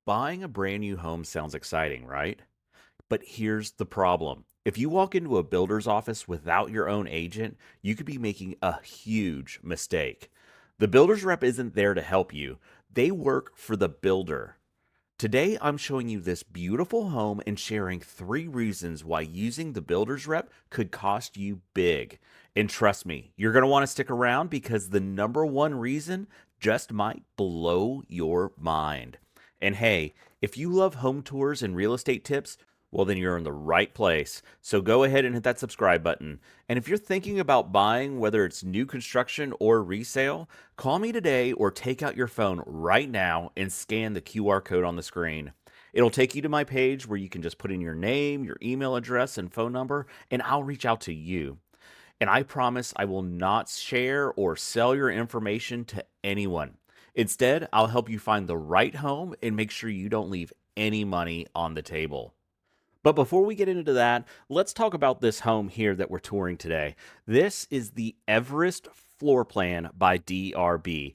Buying a brand new home sounds exciting, right? But here's the problem. If you walk into a builder's office without your own agent, you could be making a huge mistake. The builder's rep isn't there to help you, they work for the builder. Today, I'm showing you this beautiful home and sharing 3 reasons why using the builder's rep could cost you big. And trust me, you're going to want to stick around because the number one reason just might blow your mind. And hey, if you love home tours and real estate tips, well, then you're in the right place. So go ahead and hit that subscribe button. And if you're thinking about buying, whether it's new construction or resale, call me today or take out your phone right now and scan the QR code on the screen. It'll take you to my page where you can just put in your name, your email address, and phone number, and I'll reach out to you. And I promise I will not share or sell your information to anyone. Instead, I'll help you find the right home and make sure you don't leave any money on the table. But before we get into that, let's talk about this home here that we're touring today. This is the Everest floor plan by DRB.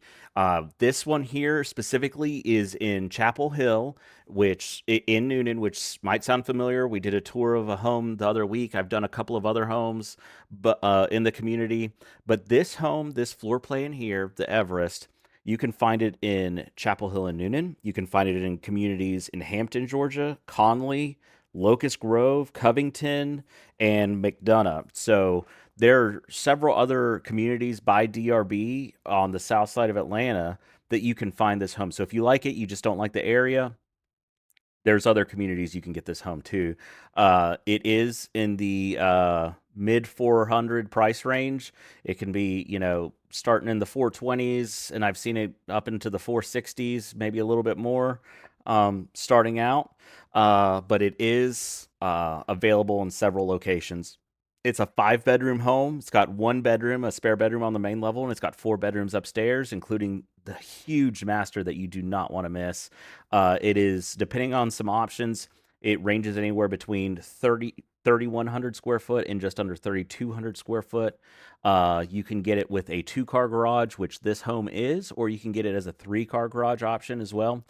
This one here specifically is in Chapel Hill, which in Noonan, which might sound familiar. We did a tour of a home the other week. I've done a couple of other homes, but in the community. But this home, this floor plan here, the Everest, you can find it in Chapel Hill and Noonan. You can find it in communities in Hampton, Georgia, Conley, Locust Grove, Covington, and McDonough. So there are several other communities by DRB on the south side of Atlanta that you can find this home. So if you like it, you just don't like the area, there's other communities you can get this home too. It is in the mid 400 price range. It can be, starting in the 420s, and I've seen it up into the 460s, maybe a little bit more starting out. But it is available in several locations. It's a 5 bedroom home. It's got 1 bedroom, a spare bedroom on the main level, and it's got 4 bedrooms upstairs, including the huge master that you do not want to miss. It is, depending on some options, it ranges anywhere between 3,100 square foot and just under 3,200 square foot. You can get it with a 2 car garage, which this home is, or you can get it as a 3 car garage option as well.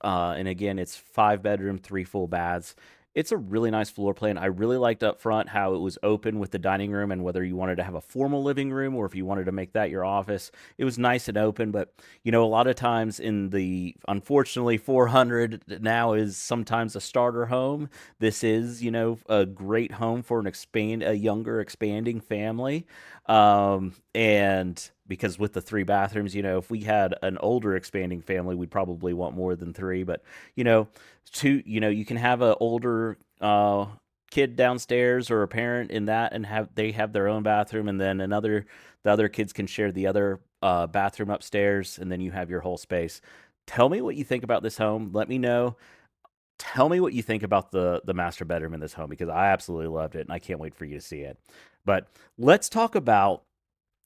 And again, it's 5 bedroom, 3 full baths. It's a really nice floor plan. I really liked up front how it was open with the dining room, and whether you wanted to have a formal living room or if you wanted to make that your office, it was nice and open. But a lot of times in the, unfortunately, 400 now is sometimes a starter home. This is, a great home for a younger expanding family. And because with the 3 bathrooms, if we had an older expanding family, we'd probably want more than three. But you know, you can have an older kid downstairs or a parent in that, and have their own bathroom, and then the other kids can share the other bathroom upstairs, and then you have your whole space. Tell me what you think about this home. Let me know. Tell me what you think about the master bedroom in this home, because I absolutely loved it and I can't wait for you to see it. But let's talk about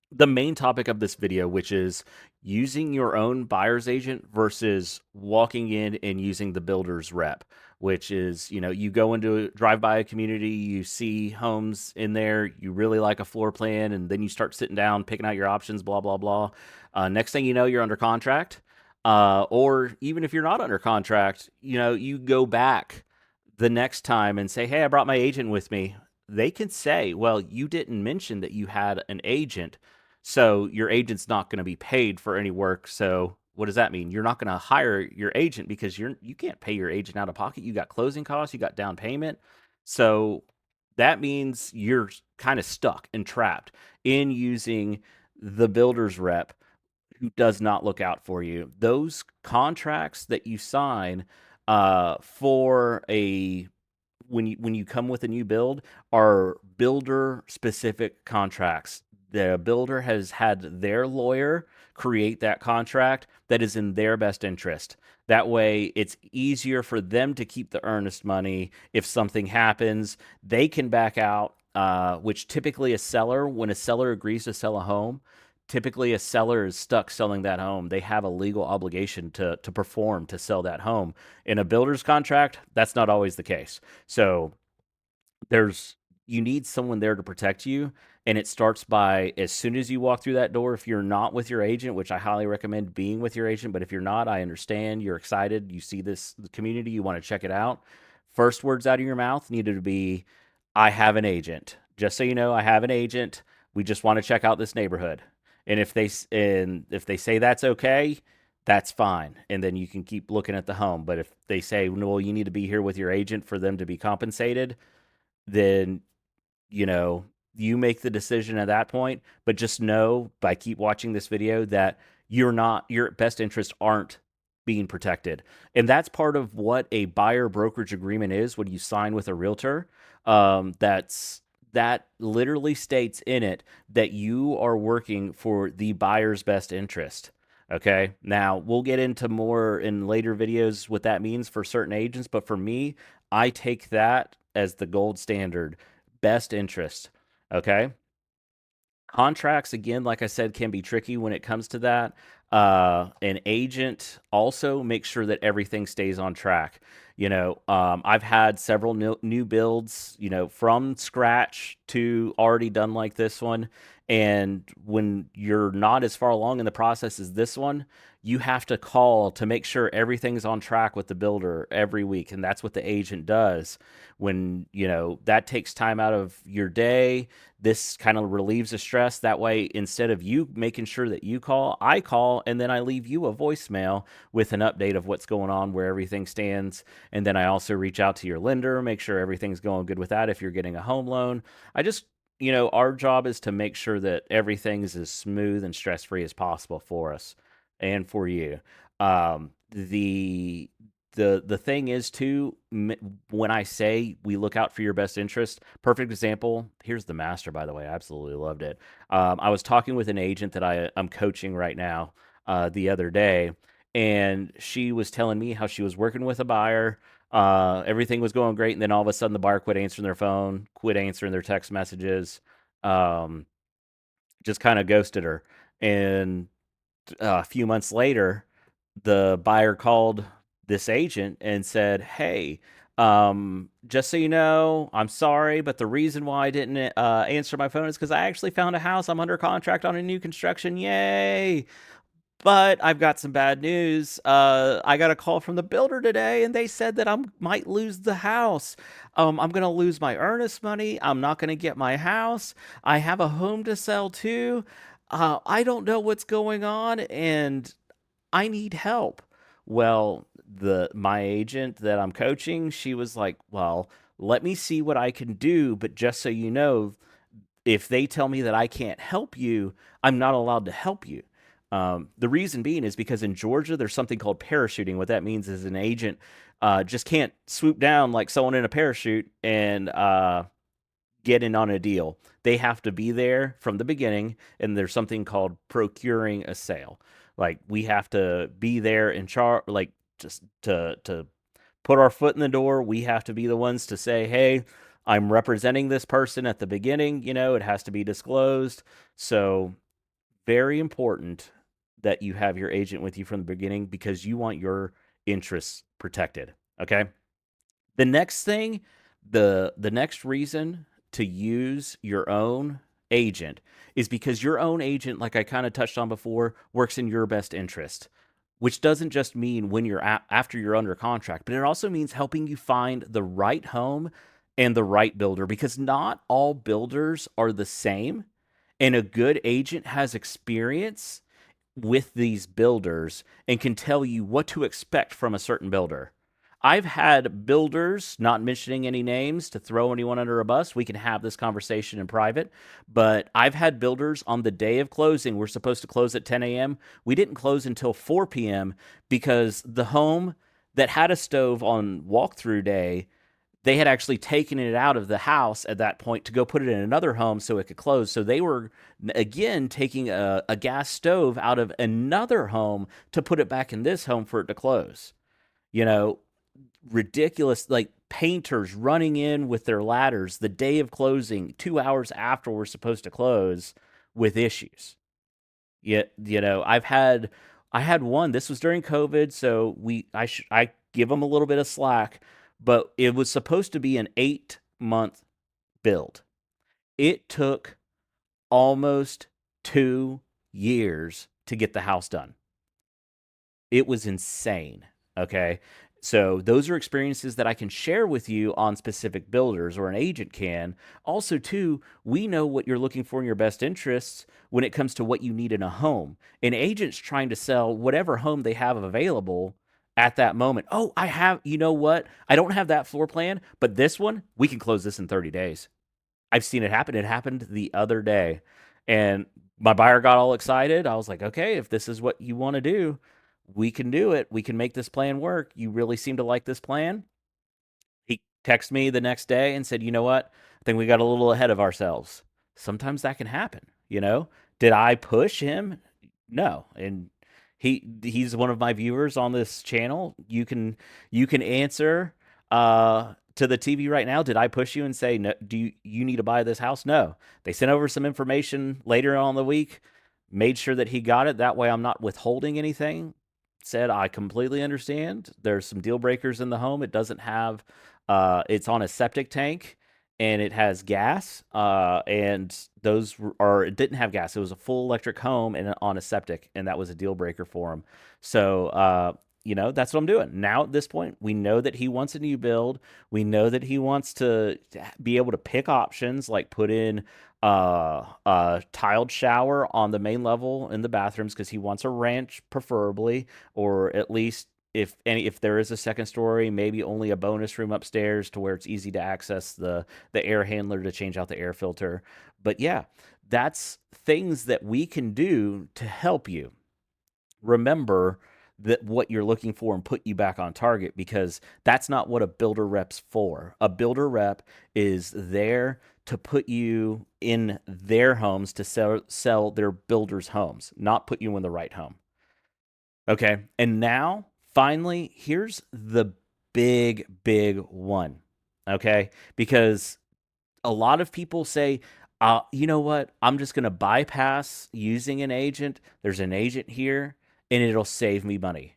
the main topic of this video, which is using your own buyer's agent versus walking in and using the builder's rep, which is, you go into drive by a community, you see homes in there, you really like a floor plan, and then you start sitting down, picking out your options, blah, blah, blah. Next thing you know, you're under contract. Or even if you're not under contract, you go back the next time and say, hey, I brought my agent with me. They can say, well, you didn't mention that you had an agent, so your agent's not going to be paid for any work. So what does that mean? You're not going to hire your agent because you can't pay your agent out of pocket. You got closing costs, you got down payment. So that means you're kind of stuck and trapped in using the builder's rep who does not look out for you. Those contracts that you sign for a when you come with a new build are builder specific contracts. The builder has had their lawyer create that contract that is in their best interest. That way, it's easier for them to keep the earnest money. If something happens, they can back out, which typically when a seller agrees to sell a home, typically a seller is stuck selling that home. They have a legal obligation to perform to sell that home. In a builder's contract, that's not always the case. So there's you need someone there to protect you, And it starts by as soon as you walk through that door, if you're not with your agent, which I highly recommend being with your agent, but if you're not, I understand you're excited, you see this community, you want to check it out. First words out of your mouth needed to be, I have an agent. Just so you know, I have an agent. We just want to check out this neighborhood. And if they say that's okay, that's fine. And then you can keep looking at the home. But if they say, well, you need to be here with your agent for them to be compensated, then you know, you make the decision at that point, but just know by keep watching this video that your best interests aren't being protected. And that's part of what a buyer brokerage agreement is when you sign with a realtor. That literally states in it that you are working for the buyer's best interest. Okay. Now we'll get into more in later videos what that means for certain agents, but for me, I take that as the gold standard best interest. Okay. Contracts, again, like I said, can be tricky when it comes to that. An agent also makes sure that everything stays on track. I've had several new builds, from scratch to already done like this one. And when you're not as far along in the process as this one, you have to call to make sure everything's on track with the builder every week. And that's what the agent does. When, that takes time out of your day, this kind of relieves the stress. That way, instead of you making sure that you call, I call, and then I leave you a voicemail with an update of what's going on, where everything stands. And then I also reach out to your lender, make sure everything's going good with that if you're getting a home loan. I just, our job is to make sure that everything is as smooth and stress free as possible for us and for you. The thing is too, when I say we look out for your best interest, perfect example, here's the master, by the way. I absolutely loved it. I was talking with an agent that I'm coaching right now, the other day, and she was telling me how she was working with a buyer. Everything was going great, and then all of a sudden the buyer quit answering their phone, quit answering their text messages, um, just kind of ghosted her. And a few months later, the buyer called this agent and said, "Hey, just so you know, I'm sorry, but the reason why I didn't answer my phone is because I actually found a house. I'm under contract on a new construction. Yay! But I've got some bad news. I got a call from the builder today, and they said that I might lose the house. I'm going to lose my earnest money. I'm not going to get my house. I have a home to sell too. I don't know what's going on, and I need help." Well, the my agent that I'm coaching, she was like, "Well, let me see what I can do, but just so you know, if they tell me that I can't help you, I'm not allowed to help you." The reason being is because in Georgia, there's something called parachuting. What that means is an agent just can't swoop down like someone in a parachute and get in on a deal. They have to be there from the beginning, and there's something called procuring a sale. Like we have to be there in charge, like just to put our foot in the door. We have to be the ones to say, "Hey, I'm representing this person at the beginning." It has to be disclosed. So very important that you have your agent with you from the beginning because you want your interests protected. Okay. The next thing, the next reason to use your own agent is because your own agent, like I kind of touched on before, works in your best interest, which doesn't just mean when you're after you're under contract, but it also means helping you find the right home and the right builder because not all builders are the same, and a good agent has experience with these builders and can tell you what to expect from a certain builder. I've had builders, not mentioning any names to throw anyone under a bus. We can have this conversation in private. But I've had builders on the day of closing. We're supposed to close at 10 a.m. We didn't close until 4 p.m. because the home that had a stove on walkthrough day, they had actually taken it out of the house at that point to go put it in another home so it could close. So they were, again, taking a gas stove out of another home to put it back in this home for it to close. You know, ridiculous, like painters running in with their ladders the day of closing, 2 hours after we're supposed to close with issues. Yet, I had one. This was during COVID, so I give them a little bit of slack, but it was supposed to be an 8-month build. It took almost 2 years to get the house done. It was insane. Okay. So those are experiences that I can share with you on specific builders or an agent can. Also, too, we know what you're looking for in your best interests when it comes to what you need in a home. An agent's trying to sell whatever home they have available at that moment. Oh, I have, you know what? I don't have that floor plan, but this one, we can close this in 30 days. I've seen it happen. It happened the other day. And my buyer got all excited. I was like, okay, if this is what you want to do, we can do it. We can make this plan work. You really seem to like this plan. He texted me the next day and said, you know what? I think we got a little ahead of ourselves. Sometimes that can happen, you know? Did I push him? No. And he's one of my viewers on this channel. You can answer to the TV right now. Did I push you and say, no, you need to buy this house? No. They sent over some information later on the week, made sure that he got it. That way I'm not withholding anything. Said I completely understand. There's some deal breakers in the home. It doesn't have it's on a septic tank and it has gas. And those are it didn't have gas. It was a full electric home and on a septic, and that was a deal breaker for him. So that's what I'm doing. Now at this point, we know that he wants a new build. We know that he wants to be able to pick options like put in a tiled shower on the main level in the bathrooms because he wants a ranch preferably, or at least if there is a second story, maybe only a bonus room upstairs to where it's easy to access the air handler to change out the air filter. But yeah, that's things that we can do to help you remember that what you're looking for and put you back on target, because that's not what a builder rep's for. A builder rep is there to put you in their homes to sell their builders homes, not put you in the right home. Okay. And now, finally, here's the big one. Okay. Because a lot of people say, you know what? I'm just going to bypass using an agent. There's an agent here and it'll save me money.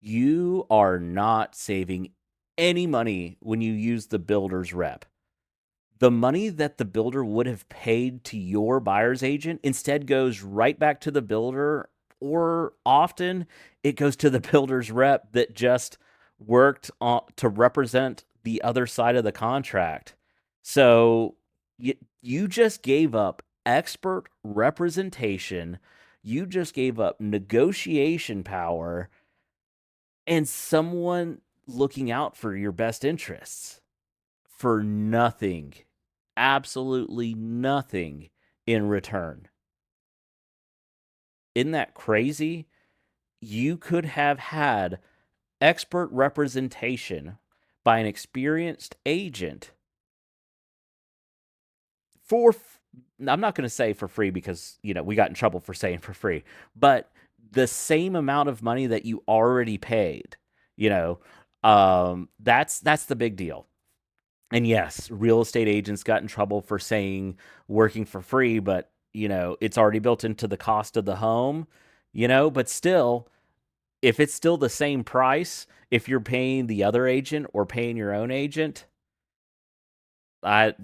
You are not saving any money when you use the builder's rep. The money that the builder would have paid to your buyer's agent instead goes right back to the builder, or often it goes to the builder's rep that just worked to represent the other side of the contract. So you just gave up expert representation, you just gave up negotiation power, and someone looking out for your best interests for nothing, absolutely nothing in return. Isn't that crazy? You could have had expert representation by an experienced agent for, I'm not going to say for free because, we got in trouble for saying for free, but the same amount of money that you already paid, that's the big deal. And yes, real estate agents got in trouble for saying working for free, but it's already built into the cost of the home, but still, if it's still the same price, if you're paying the other agent or paying your own agent, I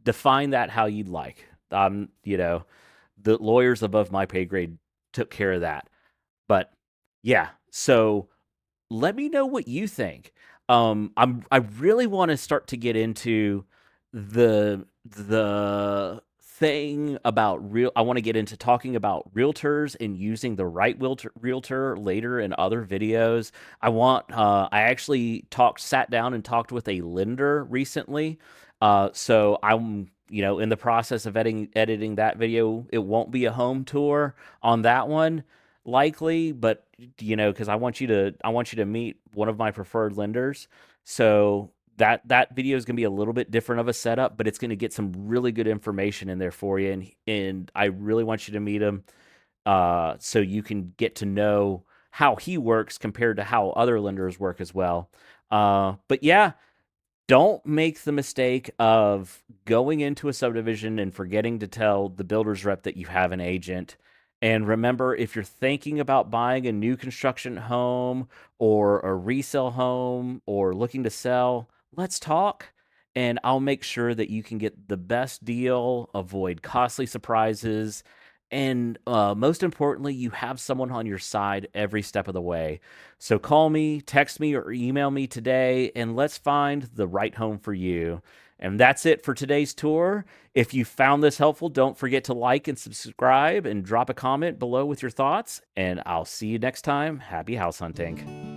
define that how you'd like. The lawyers above my pay grade took care of that. But yeah, so let me know what you think. I really want to start to get into the thing about real. I want to get into talking about realtors and using the right realtor later in other videos. I actually sat down and talked with a lender recently. So I'm in the process of editing that video. It won't be a home tour on that one likely, but because I want you to meet one of my preferred lenders. So that video is going to be a little bit different of a setup, but it's going to get some really good information in there for you, and I really want you to meet him, so you can get to know how he works compared to how other lenders work as well. But yeah, don't make the mistake of going into a subdivision and forgetting to tell the builder's rep that you have an agent. And remember, if you're thinking about buying a new construction home or a resale home or looking to sell, let's talk. and I'll make sure that you can get the best deal, avoid costly surprises, and most importantly, you have someone on your side every step of the way. So call me, text me, or email me today, and let's find the right home for you. And that's it for today's tour. If you found this helpful, don't forget to like and subscribe and drop a comment below with your thoughts. And I'll see you next time. Happy house hunting.